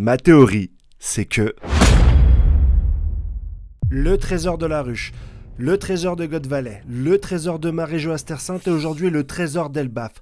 Ma théorie, c'est que le trésor de la ruche, le trésor de God Valley, le trésor de Maréjo Aster-Sainte et aujourd'hui le trésor d'Elbaf.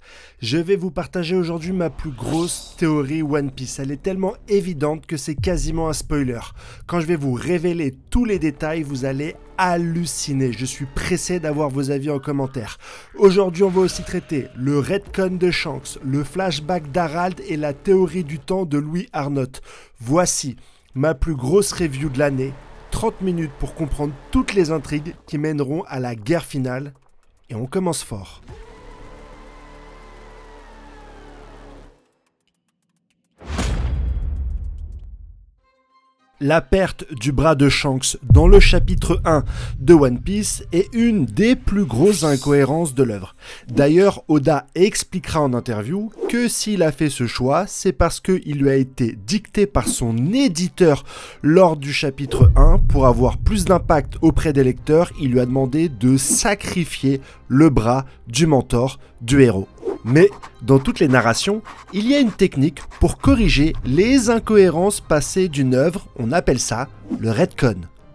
Je vais vous partager aujourd'hui ma plus grosse théorie One Piece. Elle est tellement évidente que c'est quasiment un spoiler. Quand je vais vous révéler tous les détails, vous allez halluciner. Je suis pressé d'avoir vos avis en commentaire. Aujourd'hui, on va aussi traiter le retcon de Shanks, le flashback d'Harald et la théorie du temps de Louis Arnott. Voici ma plus grosse review de l'année. 30 minutes pour comprendre toutes les intrigues qui mèneront à la guerre finale. Et on commence fort. La perte du bras de Shanks dans le chapitre 1 de One Piece est une des plus grosses incohérences de l'œuvre. D'ailleurs, Oda expliquera en interview que s'il a fait ce choix, c'est parce qu'il lui a été dicté par son éditeur lors du chapitre 1 pour avoir plus d'impact auprès des lecteurs. Il lui a demandé de sacrifier le bras du mentor du héros. Mais dans toutes les narrations, il y a une technique pour corriger les incohérences passées d'une œuvre, on appelle ça le retcon.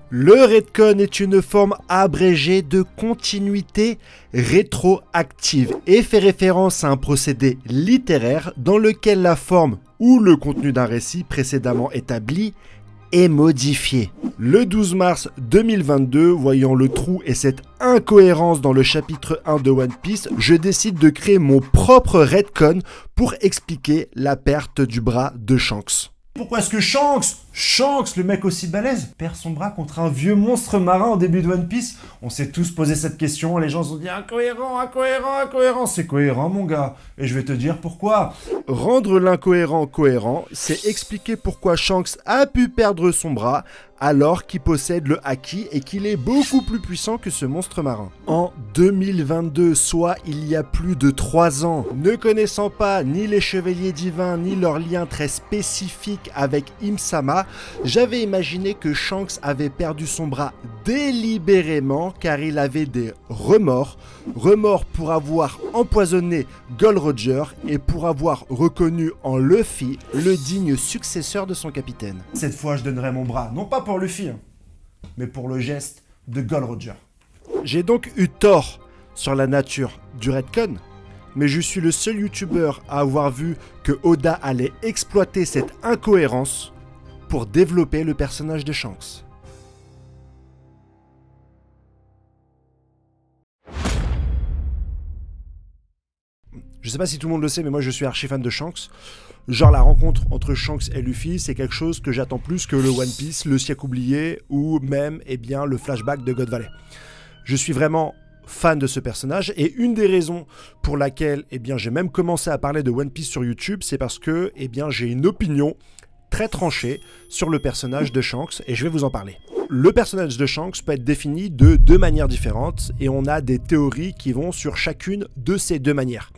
Le retcon est une forme abrégée de continuité rétroactive et fait référence à un procédé littéraire dans lequel la forme ou le contenu d'un récit précédemment établi est modifié. Le 12 mars 2022, voyant le trou et cette incohérence dans le chapitre 1 de One Piece, je décide de créer mon propre retcon pour expliquer la perte du bras de Shanks. Pourquoi est-ce que Shanks, le mec aussi balèze, perd son bras contre un vieux monstre marin au début de One Piece? On s'est tous posé cette question, les gens se sont dit incohérent, c'est cohérent mon gars. Et je vais te dire pourquoi. Rendre l'incohérent cohérent, c'est expliquer pourquoi Shanks a pu perdre son bras alors qu'il possède le Haki et qu'il est beaucoup plus puissant que ce monstre marin. En 2022, soit il y a plus de 3 ans, ne connaissant pas ni les chevaliers divins ni leur lien très spécifique avec Im-sama, j'avais imaginé que Shanks avait perdu son bras délibérément car il avait des remords pour avoir empoisonné Gold Roger et pour avoir reconnu en Luffy le digne successeur de son capitaine. Cette fois, je donnerai mon bras, non pas pour Luffy, mais pour le geste de Gold Roger. J'ai donc eu tort sur la nature du retcon, mais je suis le seul youtubeur à avoir vu que Oda allait exploiter cette incohérence pour développer le personnage de Shanks. Je sais pas si tout le monde le sait, mais moi je suis archi fan de Shanks. Genre la rencontre entre Shanks et Luffy, c'est quelque chose que j'attends plus que le One Piece, le siècle oublié ou même le flashback de God Valley. Je suis vraiment fan de ce personnage et une des raisons pour laquelle j'ai même commencé à parler de One Piece sur YouTube, c'est parce que j'ai une opinion très tranchée sur le personnage de Shanks et je vais vous en parler. Le personnage de Shanks peut être défini de deux manières différentes et on a des théories qui vont sur chacune de ces deux manières.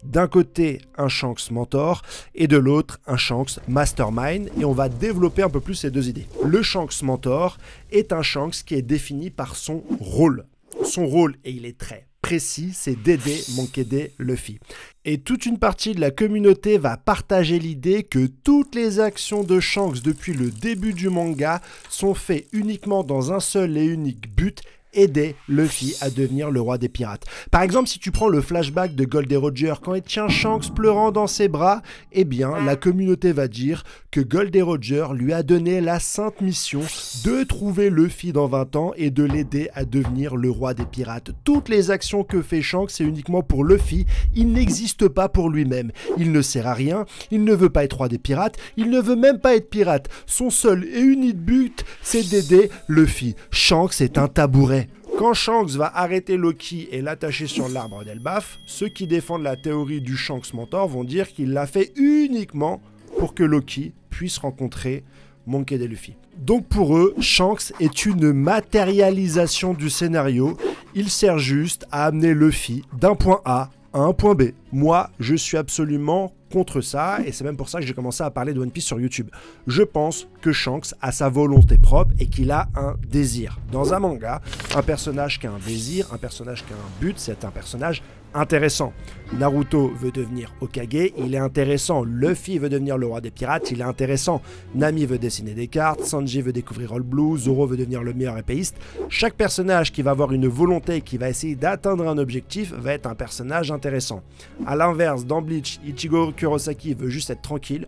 D'un côté, un Shanks mentor et de l'autre, un Shanks mastermind et on va développer un peu plus ces deux idées. Le Shanks mentor est un Shanks qui est défini par son rôle. Son rôle, et il est très précis, c'est d'aider Monkey Luffy. Et toute une partie de la communauté va partager l'idée que toutes les actions de Shanks depuis le début du manga sont faites uniquement dans un seul et unique but, aider Luffy à devenir le roi des pirates. Par exemple, si tu prends le flashback de Gold Roger quand il tient Shanks pleurant dans ses bras, la communauté va dire que Gold Roger lui a donné la sainte mission de trouver Luffy dans 20 ans et de l'aider à devenir le roi des pirates. Toutes les actions que fait Shanks, c'est uniquement pour Luffy, il n'existe pas pour lui-même. Il ne sert à rien, il ne veut pas être roi des pirates, il ne veut même pas être pirate. Son seul et unique but, c'est d'aider Luffy. Shanks est un tabouret. Quand Shanks va arrêter Loki et l'attacher sur l'arbre d'Elbaf, ceux qui défendent la théorie du Shanks mentor vont dire qu'il l'a fait uniquement pour que Loki puisse rencontrer Monkey D. Luffy. Donc pour eux, Shanks est une matérialisation du scénario. Il sert juste à amener Luffy d'un point A à un point B. Moi, je suis absolument contre ça, et c'est même pour ça que j'ai commencé à parler de One Piece sur YouTube. Je pense que Shanks a sa volonté propre et qu'il a un désir. Dans un manga, un personnage qui a un désir, un personnage qui a un but, c'est un personnage intéressant. Naruto veut devenir Hokage, il est intéressant. Luffy veut devenir le roi des pirates, il est intéressant. Nami veut dessiner des cartes, Sanji veut découvrir All Blue, Zoro veut devenir le meilleur épéiste. Chaque personnage qui va avoir une volonté et qui va essayer d'atteindre un objectif va être un personnage intéressant. A l'inverse, dans Bleach, Ichigo Kurosaki veut juste être tranquille.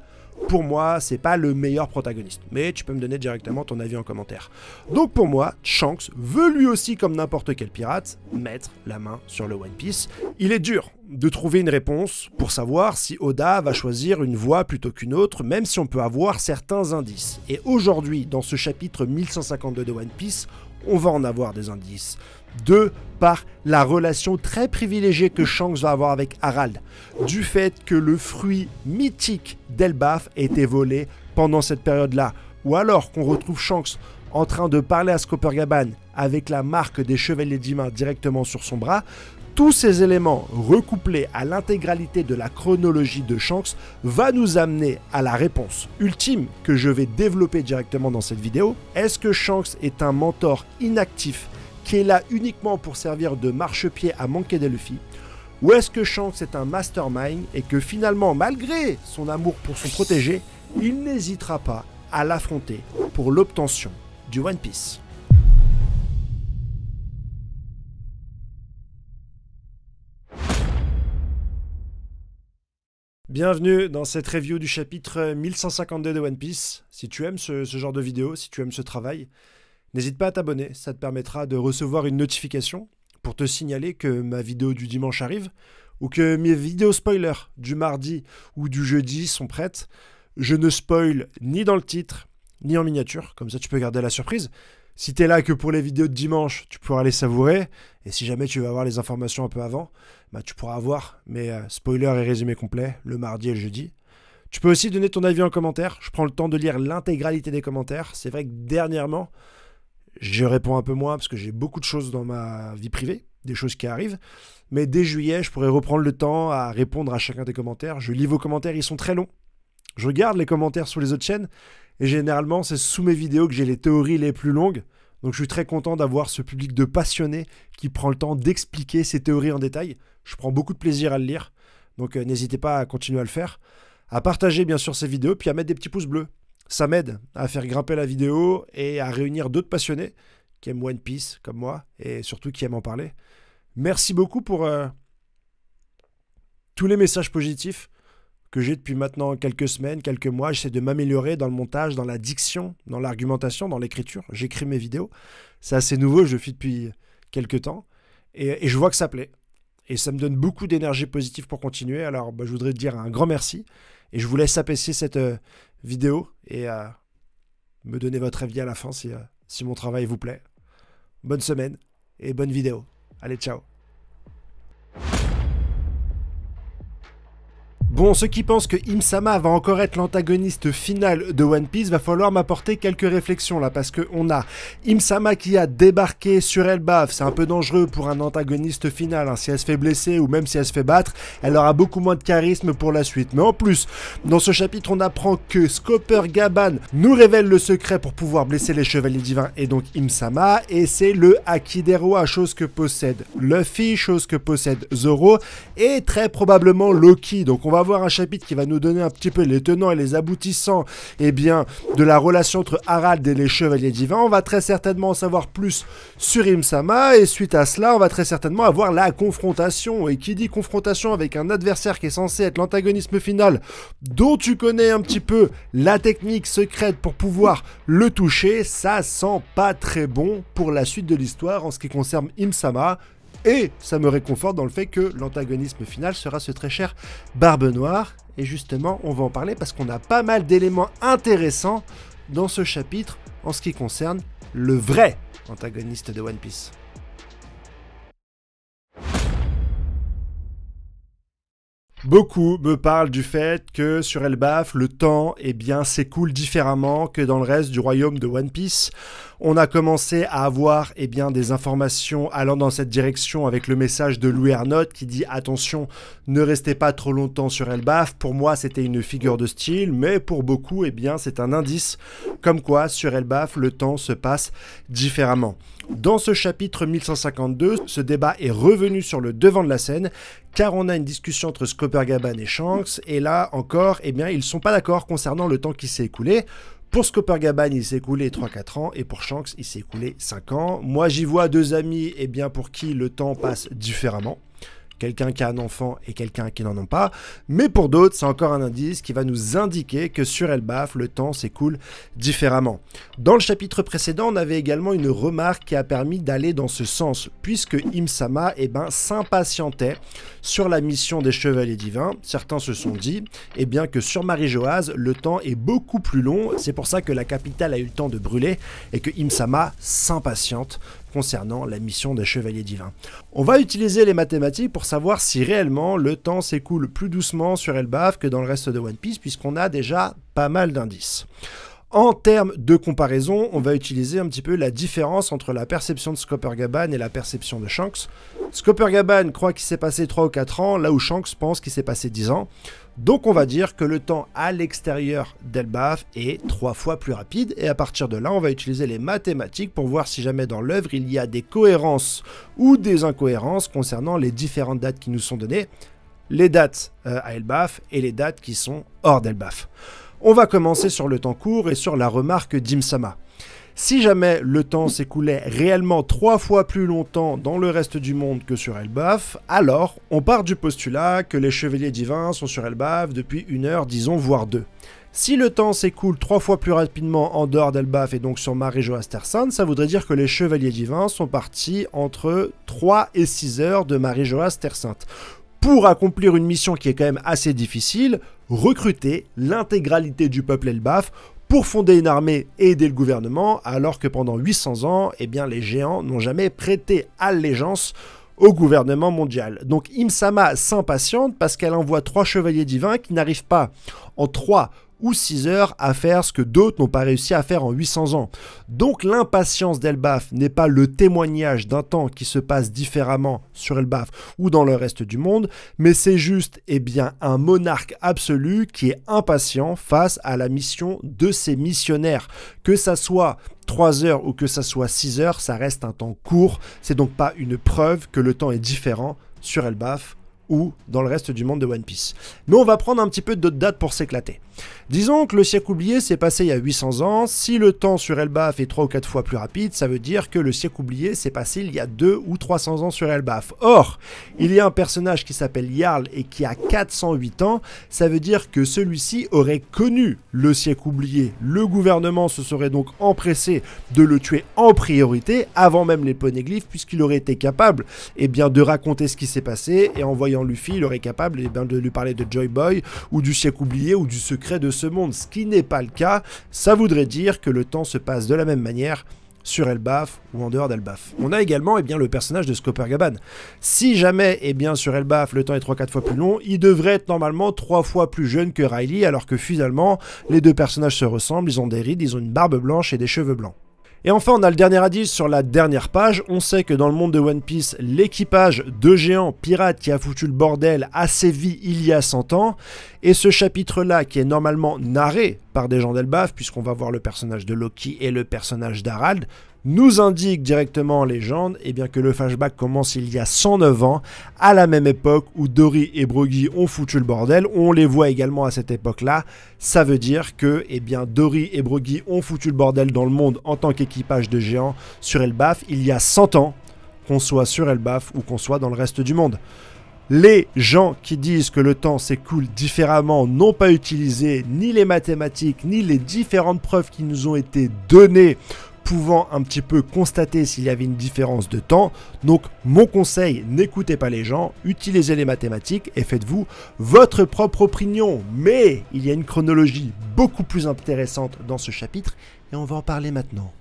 Pour moi, c'est pas le meilleur protagoniste, mais tu peux me donner directement ton avis en commentaire. Donc pour moi, Shanks veut lui aussi, comme n'importe quel pirate, mettre la main sur le One Piece. Il est dur de trouver une réponse pour savoir si Oda va choisir une voie plutôt qu'une autre, même si on peut avoir certains indices. Et aujourd'hui, dans ce chapitre 1152 de One Piece, on va en avoir des indices. Par la relation très privilégiée que Shanks va avoir avec Harald, du fait que le fruit mythique d'Elbaf ait été volé pendant cette période-là, ou alors qu'on retrouve Shanks en train de parler à Coppergaban avec la marque des Chevaliers d'Ima directement sur son bras. Tous ces éléments recouplés à l'intégralité de la chronologie de Shanks va nous amener à la réponse ultime que je vais développer directement dans cette vidéo. Est-ce que Shanks est un mentor inactif qui est là uniquement pour servir de marchepied à Monkey D. Luffy, ou est-ce que Shanks est un mastermind et que finalement, malgré son amour pour son protégé, il n'hésitera pas à l'affronter pour l'obtention du One Piece? Bienvenue dans cette review du chapitre 1152 de One Piece. Si tu aimes ce genre de vidéo, si tu aimes ce travail, n'hésite pas à t'abonner, ça te permettra de recevoir une notification pour te signaler que ma vidéo du dimanche arrive ou que mes vidéos spoilers du mardi ou du jeudi sont prêtes. Je ne spoil ni dans le titre, ni en miniature, comme ça tu peux garder la surprise. Si t'es là que pour les vidéos de dimanche, tu pourras les savourer, et si jamais tu veux avoir les informations un peu avant, bah tu pourras avoir mes spoilers et résumés complets le mardi et le jeudi. Tu peux aussi donner ton avis en commentaire, je prends le temps de lire l'intégralité des commentaires. C'est vrai que dernièrement, je réponds un peu moins parce que j'ai beaucoup de choses dans ma vie privée, des choses qui arrivent. Mais dès juillet, je pourrais reprendre le temps à répondre à chacun des commentaires. Je lis vos commentaires, ils sont très longs. Je regarde les commentaires sur les autres chaînes et généralement, c'est sous mes vidéos que j'ai les théories les plus longues. Donc je suis très content d'avoir ce public de passionnés qui prend le temps d'expliquer ces théories en détail. Je prends beaucoup de plaisir à le lire. Donc n'hésitez pas à continuer à le faire. À partager bien sûr ces vidéos, puis à mettre des petits pouces bleus. Ça m'aide à faire grimper la vidéo et à réunir d'autres passionnés qui aiment One Piece comme moi et surtout qui aiment en parler. Merci beaucoup pour tous les messages positifs que j'ai depuis maintenant quelques semaines, quelques mois. J'essaie de m'améliorer dans le montage, dans la diction, dans l'argumentation, dans l'écriture. J'écris mes vidéos. C'est assez nouveau, je le fais depuis quelques temps et je vois que ça plaît. Et ça me donne beaucoup d'énergie positive pour continuer. Alors je voudrais te dire un grand merci et je vous laisse apprécier cette vidéo et me donner votre avis à la fin si mon travail vous plaît. Bonne semaine et bonne vidéo. Allez, ciao. Bon, ceux qui pensent que Im-sama va encore être l'antagoniste final de One Piece, va falloir m'apporter quelques réflexions là, parce qu'on a Im-sama qui a débarqué sur Elbaf. C'est un peu dangereux pour un antagoniste final, hein. Si elle se fait blesser ou même si elle se fait battre, elle aura beaucoup moins de charisme pour la suite. Mais en plus, dans ce chapitre, on apprend que Coppergaban nous révèle le secret pour pouvoir blesser les chevaliers divins et donc Im-sama, et c'est le Haki des rois, chose que possède Luffy, chose que possède Zoro, et très probablement Loki. Donc on va avoir un chapitre qui va nous donner un petit peu les tenants et les aboutissants de la relation entre Harald et les chevaliers divins. On va très certainement en savoir plus sur Im-sama et suite à cela, on va très certainement avoir la confrontation. Et qui dit confrontation avec un adversaire qui est censé être l'antagonisme final, dont tu connais un petit peu la technique secrète pour pouvoir le toucher, ça sent pas très bon pour la suite de l'histoire en ce qui concerne Im-sama. Et ça me réconforte dans le fait que l'antagonisme final sera ce très cher Barbe Noire. Et justement, on va en parler parce qu'on a pas mal d'éléments intéressants dans ce chapitre en ce qui concerne le vrai antagoniste de One Piece. Beaucoup me parlent du fait que sur Elbaf, le temps s'écoule différemment que dans le reste du royaume de One Piece. On a commencé à avoir des informations allant dans cette direction avec le message de Louis Ernotte qui dit attention, ne restez pas trop longtemps sur Elbaf. Pour moi, c'était une figure de style, mais pour beaucoup, c'est un indice comme quoi sur Elbaf, le temps se passe différemment. Dans ce chapitre 1152, ce débat est revenu sur le devant de la scène car on a une discussion entre Skopper-Gaban et Shanks et là encore, ils sont pas d'accord concernant le temps qui s'est écoulé. Pour Skopper-Gaban, il s'est écoulé 3-4 ans et pour Shanks, il s'est écoulé 5 ans. Moi, j'y vois deux amis pour qui le temps passe différemment. Quelqu'un qui a un enfant et quelqu'un qui n'en a pas. Mais pour d'autres, c'est encore un indice qui va nous indiquer que sur Elbaf, le temps s'écoule différemment. Dans le chapitre précédent, on avait également une remarque qui a permis d'aller dans ce sens, puisque Im-sama s'impatientait sur la mission des Chevaliers Divins. Certains se sont dit que sur Marie-Joase, le temps est beaucoup plus long. C'est pour ça que la capitale a eu le temps de brûler et que Im-sama s'impatiente concernant la mission des Chevaliers Divins. On va utiliser les mathématiques pour savoir si réellement le temps s'écoule plus doucement sur Elbaf que dans le reste de One Piece, puisqu'on a déjà pas mal d'indices. En termes de comparaison, on va utiliser un petit peu la différence entre la perception de Skopper-Gaban et la perception de Shanks. Skopper-Gaban croit qu'il s'est passé 3 ou 4 ans, là où Shanks pense qu'il s'est passé 10 ans. Donc on va dire que le temps à l'extérieur d'Elbaf est 3 fois plus rapide, et à partir de là, on va utiliser les mathématiques pour voir si jamais dans l'œuvre il y a des cohérences ou des incohérences concernant les différentes dates qui nous sont données, les dates à Elbaf et les dates qui sont hors d'Elbaf. On va commencer sur le temps court et sur la remarque d'Im-sama. Si jamais le temps s'écoulait réellement 3 fois plus longtemps dans le reste du monde que sur Elbaf, alors on part du postulat que les Chevaliers Divins sont sur Elbaf depuis 1 heure, disons, voire 2. Si le temps s'écoule 3 fois plus rapidement en dehors d'Elbaf et donc sur Marie-Joase Terre Sainte, ça voudrait dire que les Chevaliers Divins sont partis entre 3 et 6 heures de Marie-Joase Terre Sainte. Pour accomplir une mission qui est quand même assez difficile, recruter l'intégralité du peuple Elbaf pour fonder une armée et aider le gouvernement, alors que pendant 800 ans, les géants n'ont jamais prêté allégeance au gouvernement mondial. Donc Im-sama s'impatiente parce qu'elle envoie 3 chevaliers divins qui n'arrivent pas en 3 ou 6 heures à faire ce que d'autres n'ont pas réussi à faire en 800 ans. Donc l'impatience d'Elbaf n'est pas le témoignage d'un temps qui se passe différemment sur Elbaf ou dans le reste du monde, mais c'est juste un monarque absolu qui est impatient face à la mission de ses missionnaires. Que ça soit 3 heures ou que ça soit 6 heures, ça reste un temps court. C'est donc pas une preuve que le temps est différent sur Elbaf ou dans le reste du monde de One Piece. Mais on va prendre un petit peu d'autres dates pour s'éclater. Disons que le siècle oublié s'est passé il y a 800 ans. Si le temps sur Elbaf est 3 ou 4 fois plus rapide, ça veut dire que le siècle oublié s'est passé il y a 2 ou 300 ans sur Elbaf. Or, il y a un personnage qui s'appelle Jarl et qui a 408 ans. Ça veut dire que celui-ci aurait connu le siècle oublié. Le gouvernement se serait donc empressé de le tuer en priorité, avant même les poneglyphes, puisqu'il aurait été capable de raconter ce qui s'est passé, et en voyant Luffy, il aurait été capable de lui parler de Joy Boy, ou du siècle oublié, ou du secret de ce monde, ce qui n'est pas le cas. Ça voudrait dire que le temps se passe de la même manière sur Elbaf ou en dehors d'Elbaf. On a également le personnage de Skopper-Gaban. Si jamais sur Elbaf le temps est 3-4 fois plus long, il devrait être normalement 3 fois plus jeune que Riley, alors que finalement les deux personnages se ressemblent, ils ont des rides, ils ont une barbe blanche et des cheveux blancs. Et enfin, on a le dernier indice sur la dernière page. On sait que dans le monde de One Piece, l'équipage de géants pirates qui a foutu le bordel a sévi il y a 100 ans. Et ce chapitre-là, qui est normalement narré par des gens d'Elbaf, puisqu'on va voir le personnage de Loki et le personnage d'Harald, nous indique directement en légende que le flashback commence il y a 109 ans, à la même époque où Dory et Brogy ont foutu le bordel. On les voit également à cette époque-là. Ça veut dire que Dory et Brogy ont foutu le bordel dans le monde en tant qu'équipage de géants sur Elbaf il y a 100 ans, qu'on soit sur Elbaf ou qu'on soit dans le reste du monde. Les gens qui disent que le temps s'écoule différemment n'ont pas utilisé ni les mathématiques, ni les différentes preuves qui nous ont été données pouvant un petit peu constater s'il y avait une différence de temps. Donc mon conseil, n'écoutez pas les gens, utilisez les mathématiques et faites-vous votre propre opinion. Mais il y a une chronologie beaucoup plus intéressante dans ce chapitre et on va en parler maintenant.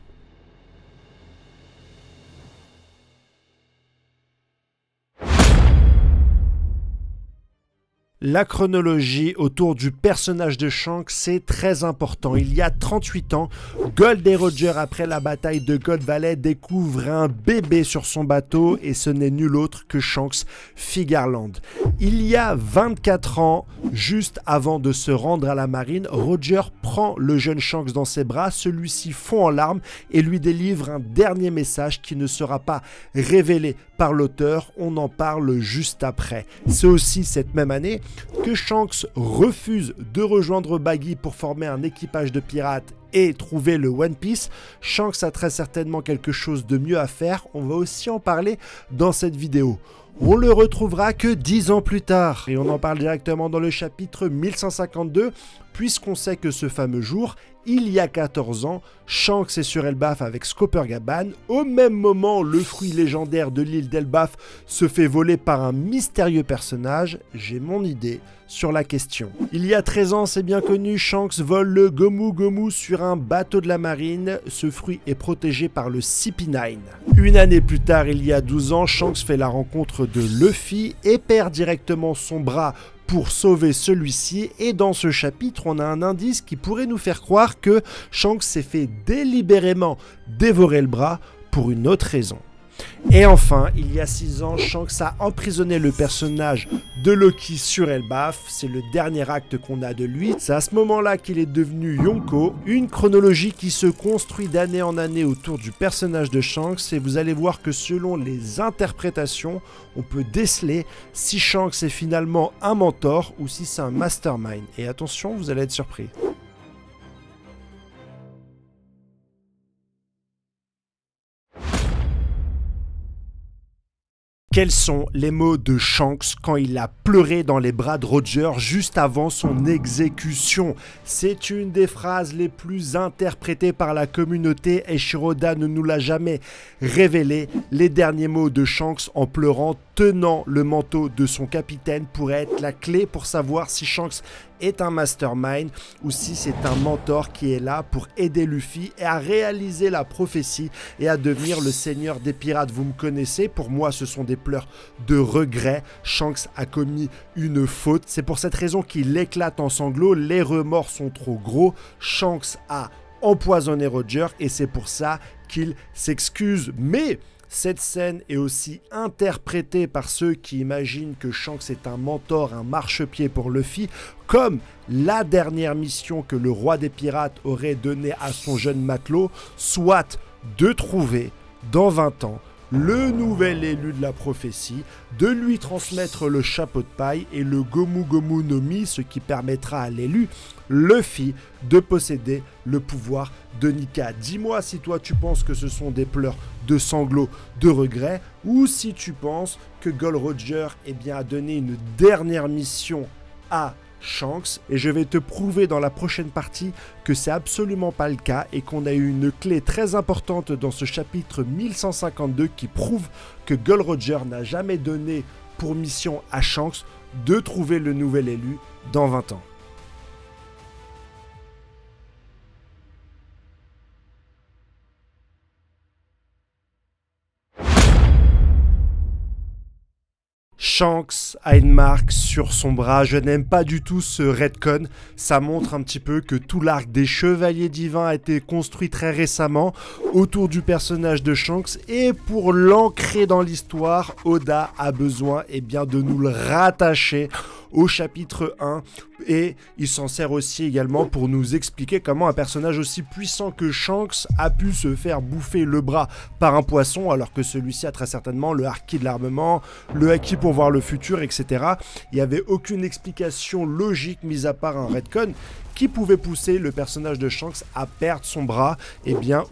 La chronologie autour du personnage de Shanks, c'est très important. Il y a 38 ans, Gold et Roger, après la bataille de Gold Valley, découvrent un bébé sur son bateau et ce n'est nul autre que Shanks Figarland. Il y a 24 ans, juste avant de se rendre à la marine, Roger prend le jeune Shanks dans ses bras, celui-ci fond en larmes et lui délivre un dernier message qui ne sera pas révélé par l'auteur, on en parle juste après. C'est aussi cette même année que Shanks refuse de rejoindre Baggy pour former un équipage de pirates et trouver le One Piece. Shanks a très certainement quelque chose de mieux à faire, on va aussi en parler dans cette vidéo. On le retrouvera que 10 ans plus tard et on en parle directement dans le chapitre 1152 puisqu'on sait que ce fameux jour, il y a 14 ans, Shanks est sur Elbaf avec Scooper Gaban. Au même moment, le fruit légendaire de l'île d'Elbaf se fait voler par un mystérieux personnage. J'ai mon idée sur la question. Il y a 13 ans, c'est bien connu, Shanks vole le Gomu Gomu sur un bateau de la marine. Ce fruit est protégé par le CP9. Une année plus tard, il y a 12 ans, Shanks fait la rencontre de Luffy et perd directement son bras pour sauver celui-ci, et dans ce chapitre, on a un indice qui pourrait nous faire croire que Shanks s'est fait délibérément dévorer le bras pour une autre raison. Et enfin, il y a 6 ans, Shanks a emprisonné le personnage de Loki sur Elbaf. C'est le dernier acte qu'on a de lui. C'est à ce moment-là qu'il est devenu Yonko. Une chronologie qui se construit d'année en année autour du personnage de Shanks. Et vous allez voir que selon les interprétations, on peut déceler si Shanks est finalement un mentor ou si c'est un mastermind. Et attention, vous allez être surpris. Quels sont les mots de Shanks quand il a pleuré dans les bras de Roger juste avant son exécution? C'est une des phrases les plus interprétées par la communauté et Shiroda ne nous l'a jamais révélé. Les derniers mots de Shanks en pleurant, tenant le manteau de son capitaine, pourraient être la clé pour savoir si Shanks est un mastermind ou si c'est un mentor qui est là pour aider Luffy et à réaliser la prophétie et à devenir le seigneur des pirates. Vous me connaissez, pour moi ce sont des pleurs de regret. Shanks a commis une faute, c'est pour cette raison qu'il éclate en sanglots, les remords sont trop gros. Shanks a empoisonné Roger et c'est pour ça qu'il s'excuse, mais cette scène est aussi interprétée par ceux qui imaginent que Shanks est un mentor, un marchepied pour Luffy, comme la dernière mission que le roi des pirates aurait donnée à son jeune matelot, soit de trouver, dans 20 ans, le nouvel élu de la prophétie, de lui transmettre le chapeau de paille et le Gomu Gomu no Mi, ce qui permettra à l'élu, Luffy, de posséder le pouvoir de Nika. Dis-moi si toi tu penses que ce sont des pleurs de sanglots, de regrets, ou si tu penses que Gold Roger a donné une dernière mission à Shanks, et je vais te prouver dans la prochaine partie que c'est absolument pas le cas et qu'on a eu une clé très importante dans ce chapitre 1152 qui prouve que Gold Roger n'a jamais donné pour mission à Shanks de trouver le nouvel élu dans 20 ans. Shanks a une marque sur son bras, je n'aime pas du tout ce retcon, ça montre un petit peu que tout l'arc des Chevaliers Divins a été construit très récemment autour du personnage de Shanks et pour l'ancrer dans l'histoire, Oda a besoin de nous le rattacher au chapitre 1 et il s'en sert aussi également pour nous expliquer comment un personnage aussi puissant que Shanks a pu se faire bouffer le bras par un poisson alors que celui-ci a très certainement le haki de l'armement, le haki pour voir le futur, etc. Il n'y avait aucune explication logique mis à part un retcon qui pouvait pousser le personnage de Shanks à perdre son bras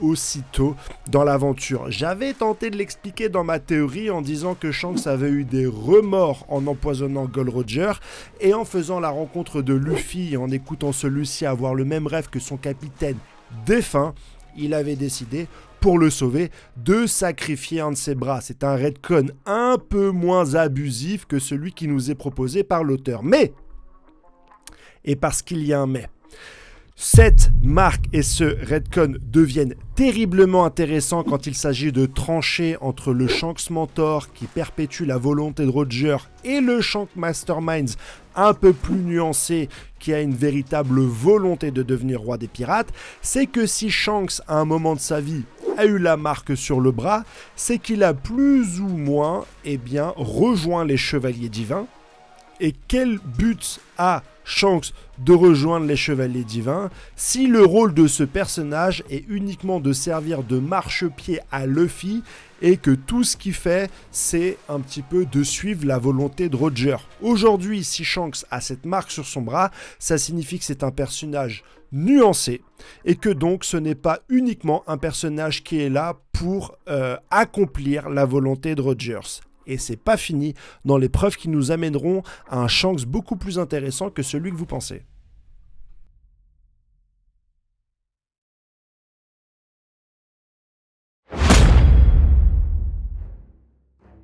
aussitôt dans l'aventure. J'avais tenté de l'expliquer dans ma théorie en disant que Shanks avait eu des remords en empoisonnant Gold Roger et en faisant la rencontre de Luffy et en écoutant celui-ci avoir le même rêve que son capitaine défunt, il avait décidé, pour le sauver, de sacrifier un de ses bras. C'est un retcon un peu moins abusif que celui qui nous est proposé par l'auteur. Mais, et parce qu'il y a un mais, Cette marque et ce retcon deviennent terriblement intéressants quand il s'agit de trancher entre le Shanks Mentor qui perpétue la volonté de Roger et le Shanks Masterminds un peu plus nuancé qui a une véritable volonté de devenir roi des pirates. C'est que si Shanks à un moment de sa vie a eu la marque sur le bras, c'est qu'il a plus ou moins rejoint les Chevaliers Divins. Et quel but a Shanks de rejoindre les Chevaliers Divins si le rôle de ce personnage est uniquement de servir de marchepied à Luffy et que tout ce qu'il fait, c'est un petit peu de suivre la volonté de Roger. Aujourd'hui, si Shanks a cette marque sur son bras, ça signifie que c'est un personnage nuancé et que donc ce n'est pas uniquement un personnage qui est là pour accomplir la volonté de Rogers. Et c'est pas fini dans les preuves qui nous amèneront à un Shanks beaucoup plus intéressant que celui que vous pensez.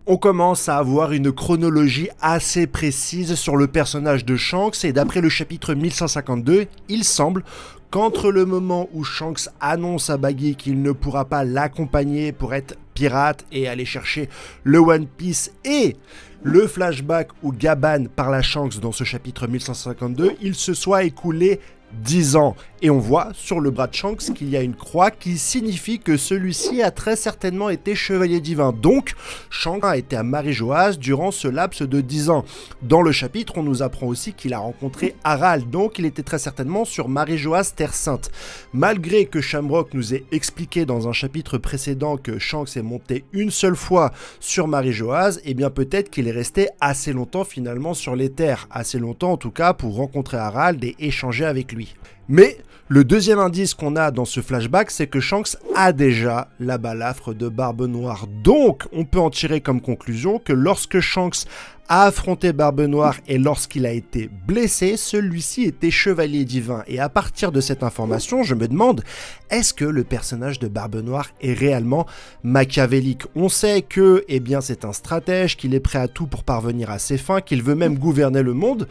On commence à avoir une chronologie assez précise sur le personnage de Shanks et d'après le chapitre 1152, il semble qu'entre le moment où Shanks annonce à Baggy qu'il ne pourra pas l'accompagner pour être pirate et aller chercher le One Piece et le flashback où Gaban parle à Shanks dans ce chapitre 1152, il se soit écoulé 10 ans. Et on voit sur le bras de Shanks qu'il y a une croix qui signifie que celui-ci a très certainement été chevalier divin. Donc, Shanks a été à Marie-Joas durant ce laps de 10 ans. Dans le chapitre, on nous apprend aussi qu'il a rencontré Harald, donc il était très certainement sur Marie-Joas, Terre Sainte. Malgré que Shamrock nous ait expliqué dans un chapitre précédent que Shanks est monté une seule fois sur Marie-Joas, eh bien peut-être qu'il est resté assez longtemps finalement sur les terres. Assez longtemps en tout cas pour rencontrer Harald et échanger avec lui. Mais le deuxième indice qu'on a dans ce flashback, c'est que Shanks a déjà la balafre de Barbe Noire. Donc, on peut en tirer comme conclusion que lorsque Shanks a affronté Barbe Noire et lorsqu'il a été blessé, celui-ci était chevalier divin. Et à partir de cette information, je me demande, est-ce que le personnage de Barbe Noire est réellement machiavélique? On sait que, eh bien, c'est un stratège, qu'il est prêt à tout pour parvenir à ses fins, qu'il veut même gouverner le monde.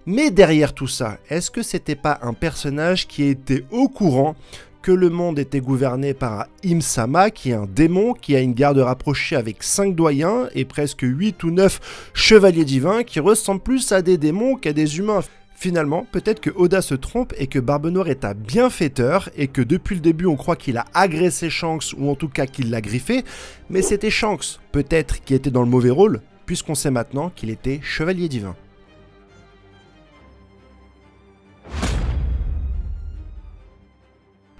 Mais derrière tout ça, est-ce que c'était pas un personnage qui était au courant que le monde était gouverné par Im-sama, qui est un démon, qui a une garde rapprochée avec 5 doyens et presque 8 ou 9 chevaliers divins qui ressemblent plus à des démons qu'à des humains? Finalement, peut-être que Oda se trompe et que Barbe Noire est un bienfaiteur et que depuis le début on croit qu'il a agressé Shanks ou en tout cas qu'il l'a griffé, mais c'était Shanks, peut-être, qui était dans le mauvais rôle, puisqu'on sait maintenant qu'il était chevalier divin.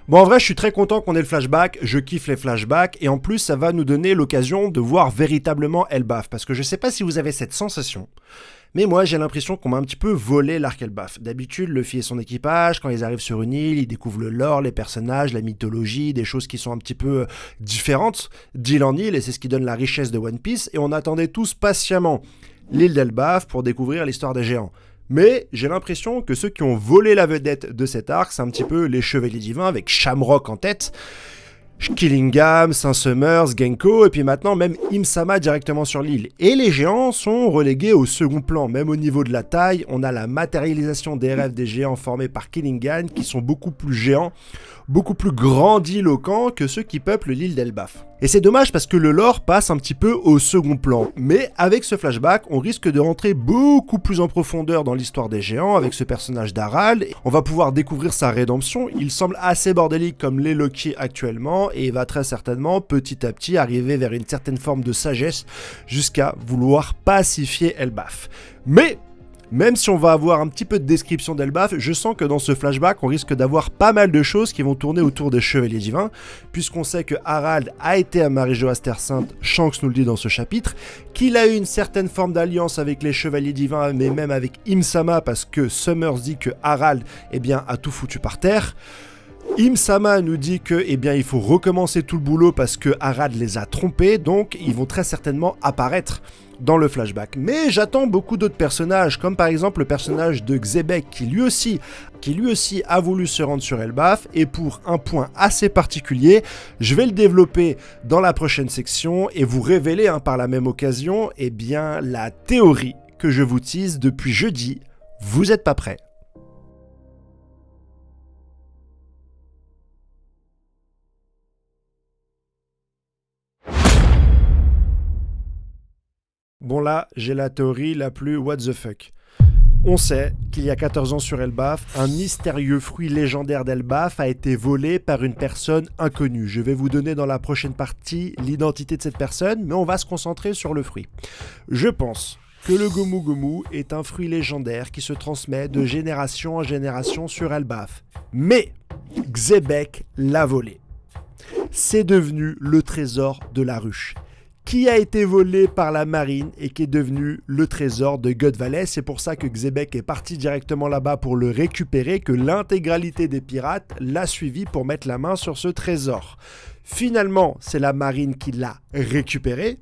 Bon, en vrai, je suis très content qu'on ait le flashback, je kiffe les flashbacks, et en plus, ça va nous donner l'occasion de voir véritablement Elbaf, parce que je sais pas si vous avez cette sensation, mais moi, j'ai l'impression qu'on m'a un petit peu volé l'arc Elbaf. D'habitude, Luffy et son équipage, quand ils arrivent sur une île, ils découvrent le lore, les personnages, la mythologie, des choses qui sont un petit peu différentes d'île en île, et c'est ce qui donne la richesse de One Piece, et on attendait tous patiemment l'île d'Elbaf pour découvrir l'histoire des géants. Mais j'ai l'impression que ceux qui ont volé la vedette de cet arc, c'est un petit peu les Chevaliers Divins avec Shamrock en tête, Killingham, Saint-Summers, Genko, et puis maintenant même Im-sama directement sur l'île. Et les géants sont relégués au second plan, même au niveau de la taille, on a la matérialisation des rêves des géants formés par Killingham qui sont beaucoup plus géants, beaucoup plus grandiloquents que ceux qui peuplent l'île d'Elbaf. Et c'est dommage parce que le lore passe un petit peu au second plan. Mais avec ce flashback, on risque de rentrer beaucoup plus en profondeur dans l'histoire des géants avec ce personnage d'Harald. On va pouvoir découvrir sa rédemption. Il semble assez bordélique comme l'est Loki actuellement et il va très certainement petit à petit arriver vers une certaine forme de sagesse jusqu'à vouloir pacifier Elbaf. Mais même si on va avoir un petit peu de description d'Elbaf, je sens que dans ce flashback, on risque d'avoir pas mal de choses qui vont tourner autour des Chevaliers Divins, puisqu'on sait que Harald a été à Marie-Joas Terre Sainte, Shanks nous le dit dans ce chapitre, qu'il a eu une certaine forme d'alliance avec les Chevaliers Divins, mais même avec Im-sama, parce que Summers dit que Harald, eh bien, a tout foutu par terre. Im-sama nous dit que, eh bien, il faut recommencer tout le boulot parce que Harald les a trompés, donc ils vont très certainement apparaître dans le flashback. Mais j'attends beaucoup d'autres personnages, comme par exemple le personnage de Xebec, qui lui aussi a voulu se rendre sur Elbaf, et pour un point assez particulier, je vais le développer dans la prochaine section et vous révéler par la même occasion, eh bien, la théorie que je vous tease depuis jeudi. Vous êtes pas prêts? Bon là, j'ai la théorie la plus what the fuck. On sait qu'il y a 14 ans sur Elbaf, un mystérieux fruit légendaire d'Elbaf a été volé par une personne inconnue. Je vais vous donner dans la prochaine partie l'identité de cette personne, mais on va se concentrer sur le fruit. Je pense que le Gomu Gomu est un fruit légendaire qui se transmet de génération en génération sur Elbaf. Mais Xebec l'a volé. C'est devenu le trésor de la ruche, qui a été volé par la marine et qui est devenu le trésor de God Valley. C'est pour ça que Xebec est parti directement là-bas pour le récupérer, que l'intégralité des pirates l'a suivi pour mettre la main sur ce trésor. Finalement, c'est la marine qui l'a récupéré.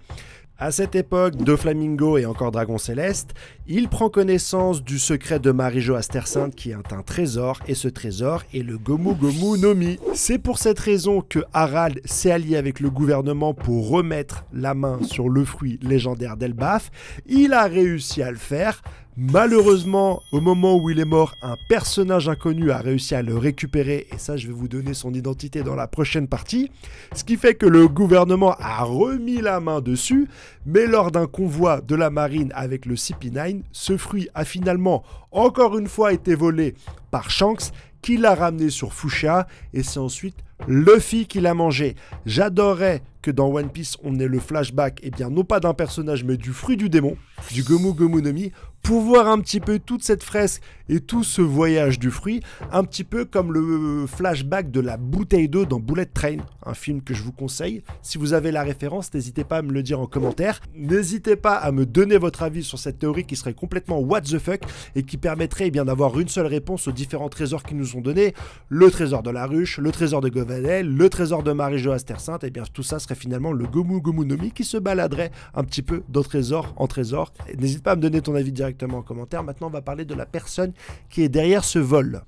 À cette époque, Doflamingo et encore Dragon Céleste, il prend connaissance du secret de Marie-Jo Astercinte qui est un trésor, et ce trésor est le Gomu Gomu no Mi. C'est pour cette raison que Harald s'est allié avec le gouvernement pour remettre la main sur le fruit légendaire d'Elbaf. Il a réussi à le faire. Malheureusement, au moment où il est mort, un personnage inconnu a réussi à le récupérer, et ça je vais vous donner son identité dans la prochaine partie, ce qui fait que le gouvernement a remis la main dessus, mais lors d'un convoi de la marine avec le CP9, ce fruit a finalement encore une fois été volé par Shanks, qui l'a ramené sur Fuchsia, et c'est ensuite Luffy qui l'a mangé. J'adorerais que dans One Piece on ait le flashback, et bien non pas d'un personnage mais du fruit du démon, du Gomu Gomu no Mi, pour voir un petit peu toute cette fresque et tout ce voyage du fruit, un petit peu comme le flashback de la bouteille d'eau dans Bullet Train, un film que je vous conseille. Si vous avez la référence, n'hésitez pas à me le dire en commentaire. N'hésitez pas à me donner votre avis sur cette théorie qui serait complètement what the fuck et qui permettrait bien d'avoir une seule réponse aux différents trésors qu'ils nous ont donnés. Le trésor de la ruche, le trésor de God Valley, le trésor de Marie-Jo Astercinte, et bien tout ça serait finalement le Gomu Gomu no Mi qui se baladerait un petit peu de trésor en trésor. N'hésite pas à me donner ton avis directement en commentaire. Maintenant, on va parler de la personne qui est derrière ce vol.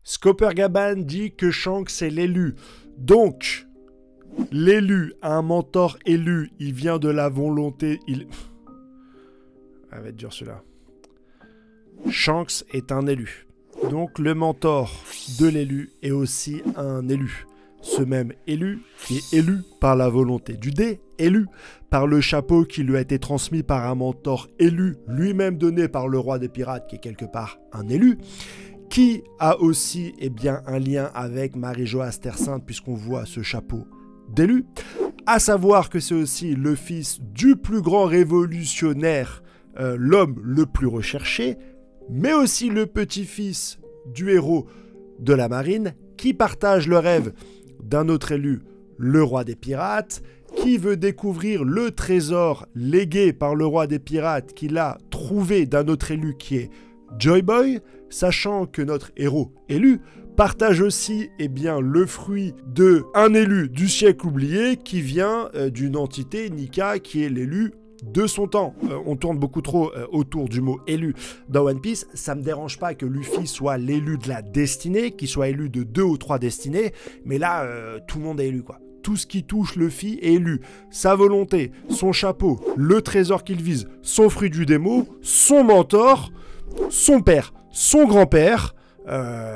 Scopper-Gaban dit que Shanks est l'élu. Donc, l'élu a un mentor élu. Il vient de la volonté... Ça va être dur celui-là. Shanks est un élu. Donc, le mentor de l'élu est aussi un élu. Ce même élu qui est élu par la volonté du dé, élu par le chapeau qui lui a été transmis par un mentor élu, lui-même donné par le roi des pirates qui est quelque part un élu, qui a aussi un lien avec Marie-Jo Astercinte puisqu'on voit ce chapeau d'élu, à savoir que c'est aussi le fils du plus grand révolutionnaire, l'homme le plus recherché, mais aussi le petit-fils du héros de la marine qui partage le rêve d'un autre élu, le roi des pirates, qui veut découvrir le trésor légué par le roi des pirates qu'il a trouvé d'un autre élu qui est Joy Boy, sachant que notre héros élu partage aussi le fruit de un élu du siècle oublié qui vient d'une entité Nika qui est l'élu de son temps. On tourne beaucoup trop autour du mot élu dans One Piece. Ça me dérange pas que Luffy soit l'élu de la destinée, qu'il soit élu de 2 ou 3 destinées, mais là, tout le monde est élu, quoi. Tout ce qui touche Luffy est élu. Sa volonté, son chapeau, le trésor qu'il vise, son fruit du démo, son mentor, son père, son grand-père,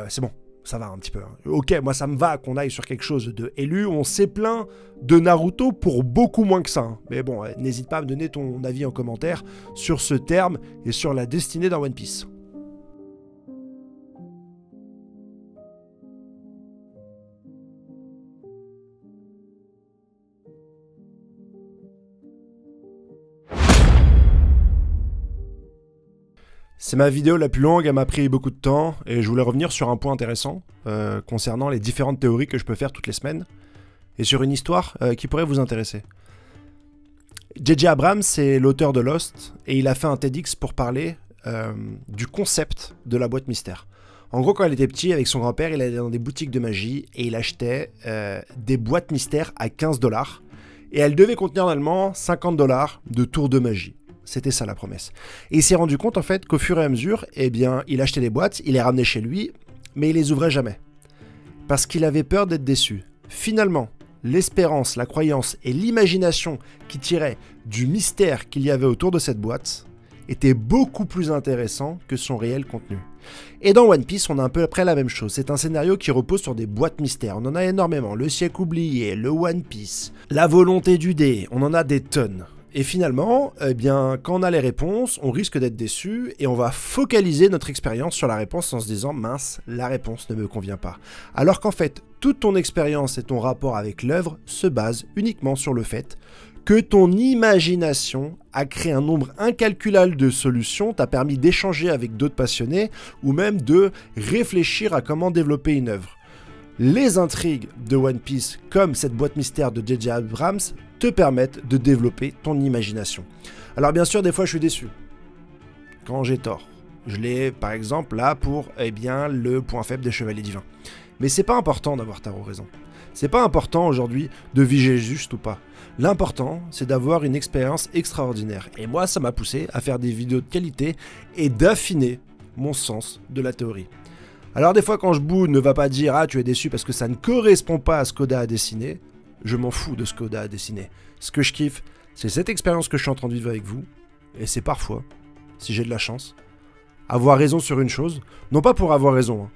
c'est bon. Ça va un petit peu. Ok, moi ça me va qu'on aille sur quelque chose de élu. On s'est plaint de Naruto pour beaucoup moins que ça. Hein. Mais bon, n'hésite pas à me donner ton avis en commentaire sur ce terme et sur la destinée dans One Piece. C'est ma vidéo la plus longue, elle m'a pris beaucoup de temps et je voulais revenir sur un point intéressant concernant les différentes théories que je peux faire toutes les semaines et sur une histoire qui pourrait vous intéresser. J.J. Abrams, c'est l'auteur de Lost et il a fait un TEDx pour parler du concept de la boîte mystère. En gros, quand il était petit, avec son grand-père, il allait dans des boutiques de magie et il achetait des boîtes mystères à 15$ et elles devaient contenir normalement 50$ de tours de magie. C'était ça la promesse. Et il s'est rendu compte en fait qu'au fur et à mesure, il achetait des boîtes, il les ramenait chez lui, mais il les ouvrait jamais. Parce qu'il avait peur d'être déçu. Finalement, l'espérance, la croyance et l'imagination qui tiraient du mystère qu'il y avait autour de cette boîte, était beaucoup plus intéressant que son réel contenu. Et dans One Piece, on a un peu après la même chose. C'est un scénario qui repose sur des boîtes mystères. On en a énormément. Le siècle oublié, le One Piece, la volonté du dé, on en a des tonnes. Et finalement, eh bien, quand on a les réponses, on risque d'être déçu et on va focaliser notre expérience sur la réponse en se disant « mince, la réponse ne me convient pas ». Alors qu'en fait, toute ton expérience et ton rapport avec l'œuvre se basent uniquement sur le fait que ton imagination a créé un nombre incalculable de solutions, t'a permis d'échanger avec d'autres passionnés ou même de réfléchir à comment développer une œuvre. Les intrigues de One Piece, comme cette boîte mystère de J.J. Abrams, te permettent de développer ton imagination. Alors bien sûr, des fois je suis déçu, quand j'ai tort. Je l'ai par exemple là pour le point faible des Chevaliers Divins. Mais c'est pas important d'avoir tort ou raison. C'est pas important aujourd'hui de viger juste ou pas. L'important, c'est d'avoir une expérience extraordinaire. Et moi, ça m'a poussé à faire des vidéos de qualité et d'affiner mon sens de la théorie. Alors des fois, quand je boude, ne va pas dire « Ah, tu es déçu parce que ça ne correspond pas à ce qu'Oda a dessiné », je m'en fous de ce qu'Oda a dessiné. Ce que je kiffe, c'est cette expérience que je suis en train de vivre avec vous, et c'est parfois, si j'ai de la chance, avoir raison sur une chose, non pas pour avoir raison, hein,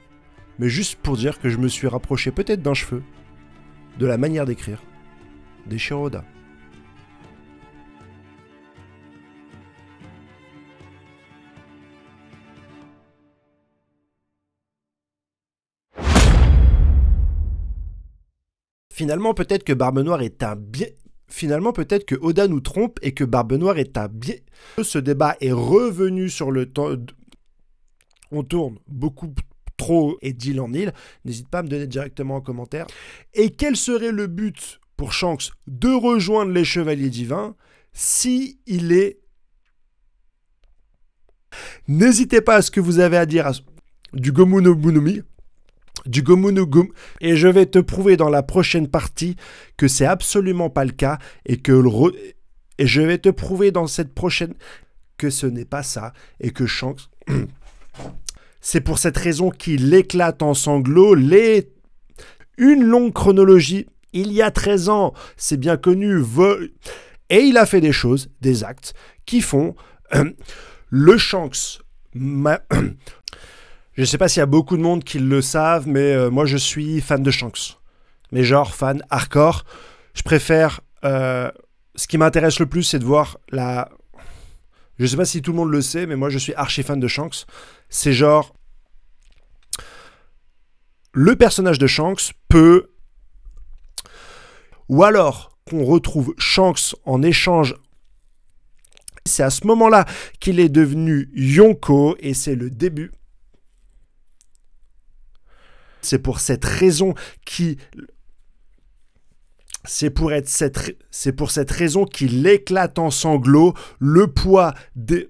mais juste pour dire que je me suis rapproché peut-être d'un cheveu de la manière d'écrire d'Eiichiro Oda. Finalement, peut-être que Barbe Noire est un bien... Finalement, peut-être que Oda nous trompe et que Barbe Noire est un bien... Ce débat est revenu sur le temps... On tourne beaucoup trop et d'île en île. N'hésite pas à me donner directement en commentaire. Et quel serait le but pour Shanks de rejoindre les Chevaliers Divins si il est... N'hésitez pas à ce que vous avez à dire du Gomu no Gunumi. Du Gomu no Gum, et je vais te prouver dans la prochaine partie que c'est absolument pas le cas et et je vais te prouver dans cette prochaine que ce n'est pas ça et que Shanks c'est pour cette raison qu'il éclate en sanglots une longue chronologie il y a 13 ans, c'est bien connu, et il a fait des choses, des actes qui font le Shanks Je sais pas s'il y a beaucoup de monde qui le savent, mais moi je suis fan de Shanks. Mais genre fan hardcore. Je préfère... ce qui m'intéresse le plus, c'est de voir la... Je sais pas si tout le monde le sait, mais moi je suis archi fan de Shanks. C'est genre... Le personnage de Shanks peut... Ou alors qu'on retrouve Shanks en échange... C'est à ce moment-là qu'il est devenu Yonko, et c'est le début... C'est pour cette raison qu'il éclate en sanglots, le poids des...